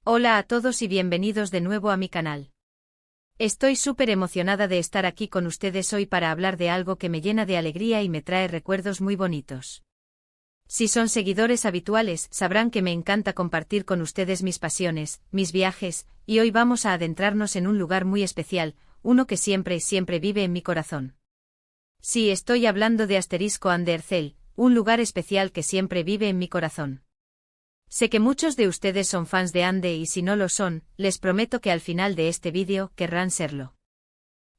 Hola a todos y bienvenidos de nuevo a mi canal. Estoy súper emocionada de estar aquí con ustedes hoy para hablar de algo que me llena de alegría y me trae recuerdos muy bonitos. Si son seguidores habituales, sabrán que me encanta compartir con ustedes mis pasiones, mis viajes, y hoy vamos a adentrarnos en un lugar muy especial, uno que siempre vive en mi corazón. Sí, estoy hablando de *Anderzeel, un lugar especial que siempre vive en mi corazón. Sé que muchos de ustedes son fans de Ande y si no lo son, les prometo que al final de este vídeo querrán serlo.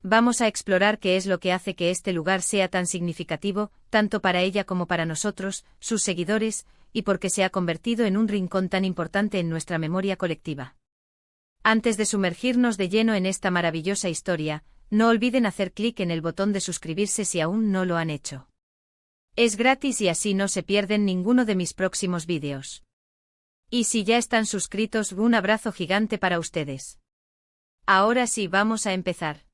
Vamos a explorar qué es lo que hace que este lugar sea tan significativo, tanto para ella como para nosotros, sus seguidores, y por qué se ha convertido en un rincón tan importante en nuestra memoria colectiva. Antes de sumergirnos de lleno en esta maravillosa historia, no olviden hacer clic en el botón de suscribirse si aún no lo han hecho. Es gratis y así no se pierden ninguno de mis próximos vídeos. Y si ya están suscritos, un abrazo gigante para ustedes. Ahora sí, vamos a empezar.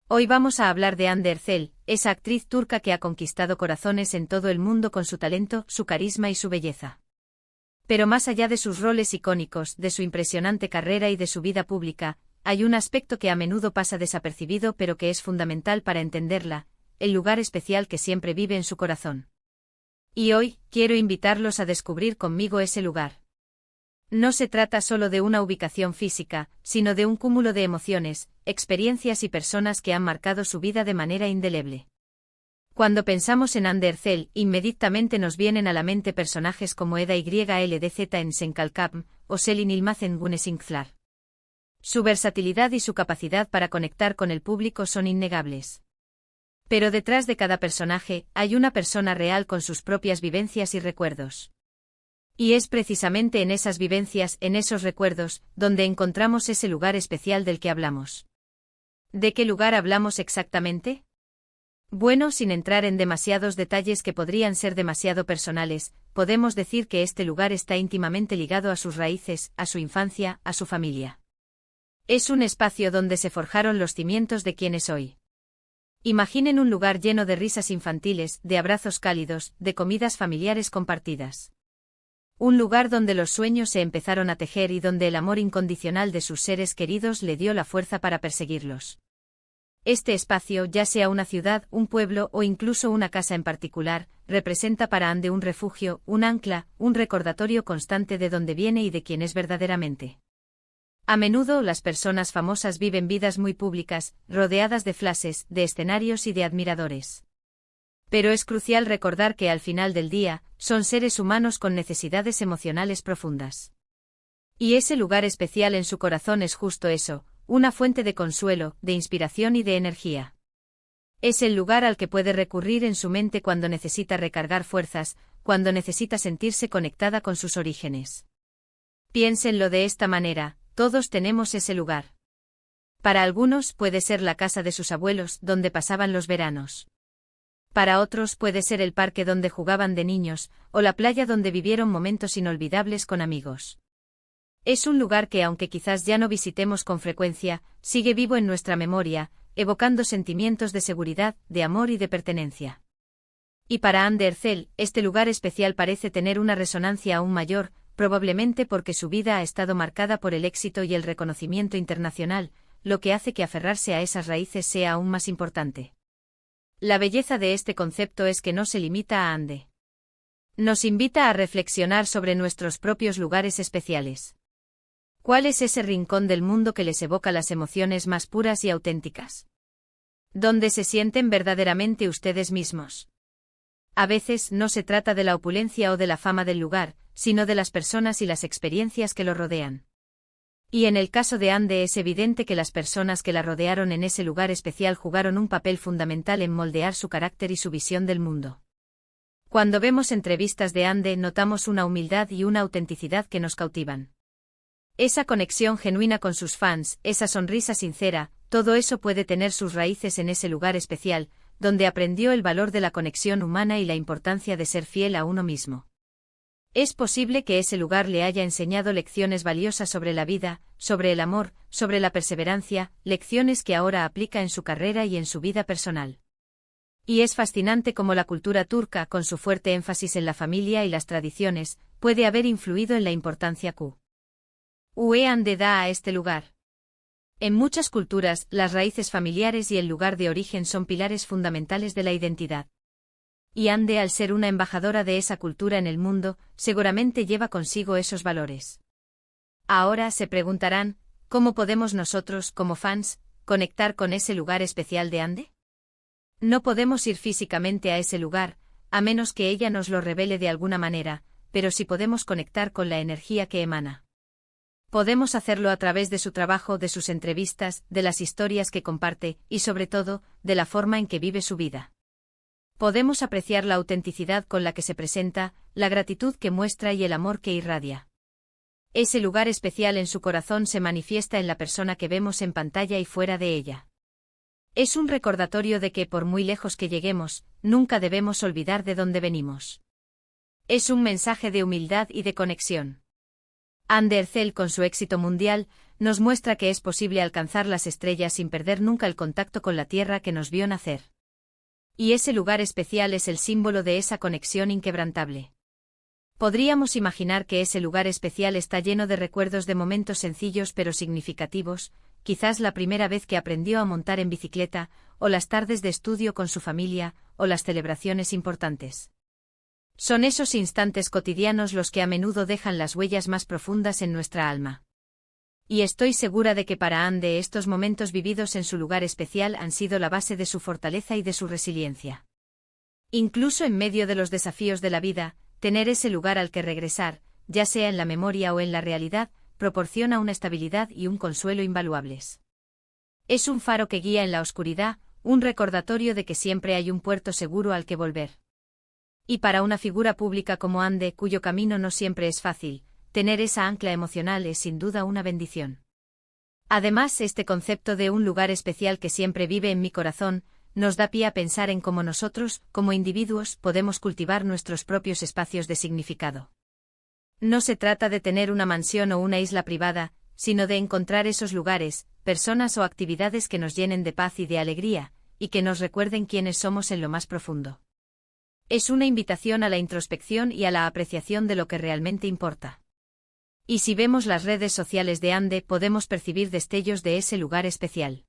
Hoy vamos a hablar de Hande Erçel, esa actriz turca que ha conquistado corazones en todo el mundo con su talento, su carisma y su belleza. Pero más allá de sus roles icónicos, de su impresionante carrera y de su vida pública, hay un aspecto que a menudo pasa desapercibido pero que es fundamental para entenderla, el lugar especial que siempre vive en su corazón. Y hoy, quiero invitarlos a descubrir conmigo ese lugar. No se trata solo de una ubicación física, sino de un cúmulo de emociones, experiencias y personas que han marcado su vida de manera indeleble. Cuando pensamos en Hande Erçel, inmediatamente nos vienen a la mente personajes como Eda YLDZ en Senkalkapm o Selin Yılmaz en Güneşinkler. Su versatilidad y su capacidad para conectar con el público son innegables. Pero detrás de cada personaje, hay una persona real con sus propias vivencias y recuerdos. Y es precisamente en esas vivencias, en esos recuerdos, donde encontramos ese lugar especial del que hablamos. ¿De qué lugar hablamos exactamente? Bueno, sin entrar en demasiados detalles que podrían ser demasiado personales, podemos decir que este lugar está íntimamente ligado a sus raíces, a su infancia, a su familia. Es un espacio donde se forjaron los cimientos de quien es hoy. Imaginen un lugar lleno de risas infantiles, de abrazos cálidos, de comidas familiares compartidas. Un lugar donde los sueños se empezaron a tejer y donde el amor incondicional de sus seres queridos le dio la fuerza para perseguirlos. Este espacio, ya sea una ciudad, un pueblo o incluso una casa en particular, representa para Hande un refugio, un ancla, un recordatorio constante de dónde viene y de quién es verdaderamente. A menudo las personas famosas viven vidas muy públicas, rodeadas de flashes, de escenarios y de admiradores. Pero es crucial recordar que al final del día, son seres humanos con necesidades emocionales profundas. Y ese lugar especial en su corazón es justo eso, una fuente de consuelo, de inspiración y de energía. Es el lugar al que puede recurrir en su mente cuando necesita recargar fuerzas, cuando necesita sentirse conectada con sus orígenes. Piénsenlo de esta manera, todos tenemos ese lugar. Para algunos puede ser la casa de sus abuelos, donde pasaban los veranos. Para otros puede ser el parque donde jugaban de niños, o la playa donde vivieron momentos inolvidables con amigos. Es un lugar que, aunque quizás ya no visitemos con frecuencia, sigue vivo en nuestra memoria, evocando sentimientos de seguridad, de amor y de pertenencia. Y para Hande Erçel, este lugar especial parece tener una resonancia aún mayor, probablemente porque su vida ha estado marcada por el éxito y el reconocimiento internacional, lo que hace que aferrarse a esas raíces sea aún más importante. La belleza de este concepto es que no se limita a Hande. Nos invita a reflexionar sobre nuestros propios lugares especiales. ¿Cuál es ese rincón del mundo que les evoca las emociones más puras y auténticas? ¿Dónde se sienten verdaderamente ustedes mismos? A veces no se trata de la opulencia o de la fama del lugar, sino de las personas y las experiencias que lo rodean. Y en el caso de Hande es evidente que las personas que la rodearon en ese lugar especial jugaron un papel fundamental en moldear su carácter y su visión del mundo. Cuando vemos entrevistas de Hande notamos una humildad y una autenticidad que nos cautivan. Esa conexión genuina con sus fans, esa sonrisa sincera, todo eso puede tener sus raíces en ese lugar especial, donde aprendió el valor de la conexión humana y la importancia de ser fiel a uno mismo. Es posible que ese lugar le haya enseñado lecciones valiosas sobre la vida, sobre el amor, sobre la perseverancia, lecciones que ahora aplica en su carrera y en su vida personal. Y es fascinante cómo la cultura turca, con su fuerte énfasis en la familia y las tradiciones, puede haber influido en la importancia Q. Ue Ande da a este lugar. En muchas culturas, las raíces familiares y el lugar de origen son pilares fundamentales de la identidad. Y Ande, al ser una embajadora de esa cultura en el mundo, seguramente lleva consigo esos valores. Ahora se preguntarán, ¿cómo podemos nosotros, como fans, conectar con ese lugar especial de Ande? No podemos ir físicamente a ese lugar, a menos que ella nos lo revele de alguna manera, pero sí podemos conectar con la energía que emana. Podemos hacerlo a través de su trabajo, de sus entrevistas, de las historias que comparte, y sobre todo, de la forma en que vive su vida. Podemos apreciar la autenticidad con la que se presenta, la gratitud que muestra y el amor que irradia. Ese lugar especial en su corazón se manifiesta en la persona que vemos en pantalla y fuera de ella. Es un recordatorio de que, por muy lejos que lleguemos, nunca debemos olvidar de dónde venimos. Es un mensaje de humildad y de conexión. Ande Ercel, con su éxito mundial, nos muestra que es posible alcanzar las estrellas sin perder nunca el contacto con la tierra que nos vio nacer. Y ese lugar especial es el símbolo de esa conexión inquebrantable. Podríamos imaginar que ese lugar especial está lleno de recuerdos de momentos sencillos pero significativos, quizás la primera vez que aprendió a montar en bicicleta, o las tardes de estudio con su familia, o las celebraciones importantes. Son esos instantes cotidianos los que a menudo dejan las huellas más profundas en nuestra alma. Y estoy segura de que para Ande estos momentos vividos en su lugar especial han sido la base de su fortaleza y de su resiliencia. Incluso en medio de los desafíos de la vida, tener ese lugar al que regresar, ya sea en la memoria o en la realidad, proporciona una estabilidad y un consuelo invaluables. Es un faro que guía en la oscuridad, un recordatorio de que siempre hay un puerto seguro al que volver. Y para una figura pública como Ande, cuyo camino no siempre es fácil, tener esa ancla emocional es sin duda una bendición. Además, este concepto de un lugar especial que siempre vive en mi corazón, nos da pie a pensar en cómo nosotros, como individuos, podemos cultivar nuestros propios espacios de significado. No se trata de tener una mansión o una isla privada, sino de encontrar esos lugares, personas o actividades que nos llenen de paz y de alegría, y que nos recuerden quiénes somos en lo más profundo. Es una invitación a la introspección y a la apreciación de lo que realmente importa. Y si vemos las redes sociales de Ande, podemos percibir destellos de ese lugar especial.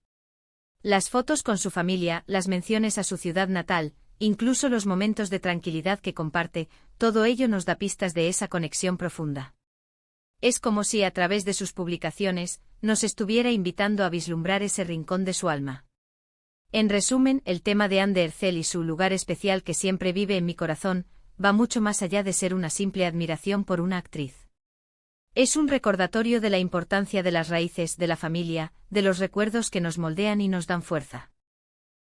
Las fotos con su familia, las menciones a su ciudad natal, incluso los momentos de tranquilidad que comparte, todo ello nos da pistas de esa conexión profunda. Es como si a través de sus publicaciones, nos estuviera invitando a vislumbrar ese rincón de su alma. En resumen, el tema de Ande Ercel y su lugar especial que siempre vive en mi corazón, va mucho más allá de ser una simple admiración por una actriz. Es un recordatorio de la importancia de las raíces, de la familia, de los recuerdos que nos moldean y nos dan fuerza.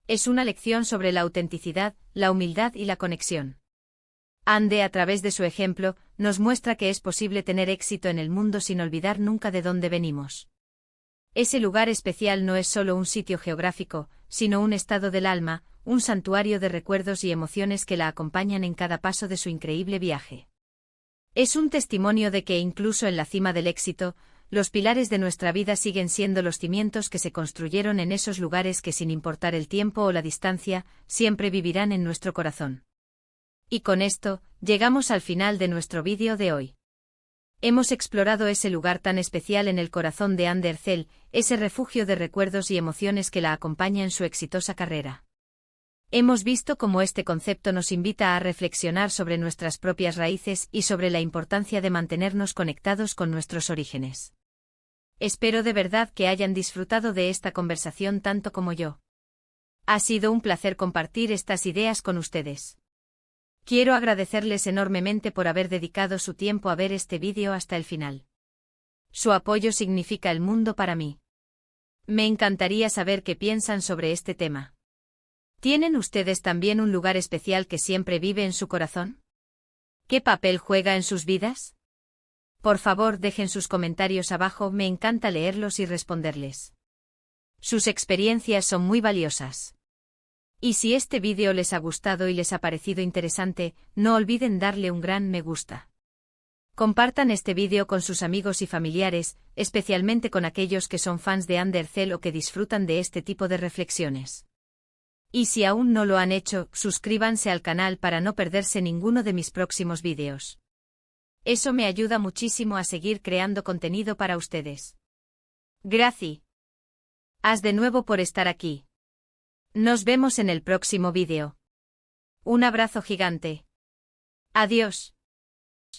Es una lección sobre la autenticidad, la humildad y la conexión. Ande, a través de su ejemplo, nos muestra que es posible tener éxito en el mundo sin olvidar nunca de dónde venimos. Ese lugar especial no es solo un sitio geográfico, sino un estado del alma, un santuario de recuerdos y emociones que la acompañan en cada paso de su increíble viaje. Es un testimonio de que incluso en la cima del éxito, los pilares de nuestra vida siguen siendo los cimientos que se construyeron en esos lugares que, sin importar el tiempo o la distancia, siempre vivirán en nuestro corazón. Y con esto, llegamos al final de nuestro vídeo de hoy. Hemos explorado ese lugar tan especial en el corazón de Ande Ercel, ese refugio de recuerdos y emociones que la acompaña en su exitosa carrera. Hemos visto cómo este concepto nos invita a reflexionar sobre nuestras propias raíces y sobre la importancia de mantenernos conectados con nuestros orígenes. Espero de verdad que hayan disfrutado de esta conversación tanto como yo. Ha sido un placer compartir estas ideas con ustedes. Quiero agradecerles enormemente por haber dedicado su tiempo a ver este vídeo hasta el final. Su apoyo significa el mundo para mí. Me encantaría saber qué piensan sobre este tema. ¿Tienen ustedes también un lugar especial que siempre vive en su corazón? ¿Qué papel juega en sus vidas? Por favor, dejen sus comentarios abajo, me encanta leerlos y responderles. Sus experiencias son muy valiosas. Y si este vídeo les ha gustado y les ha parecido interesante, no olviden darle un gran me gusta. Compartan este vídeo con sus amigos y familiares, especialmente con aquellos que son fans de Ande Ercel o que disfrutan de este tipo de reflexiones. Y si aún no lo han hecho, suscríbanse al canal para no perderse ninguno de mis próximos vídeos. Eso me ayuda muchísimo a seguir creando contenido para ustedes. Gracias. Haz de nuevo por estar aquí. Nos vemos en el próximo vídeo. Un abrazo gigante. Adiós.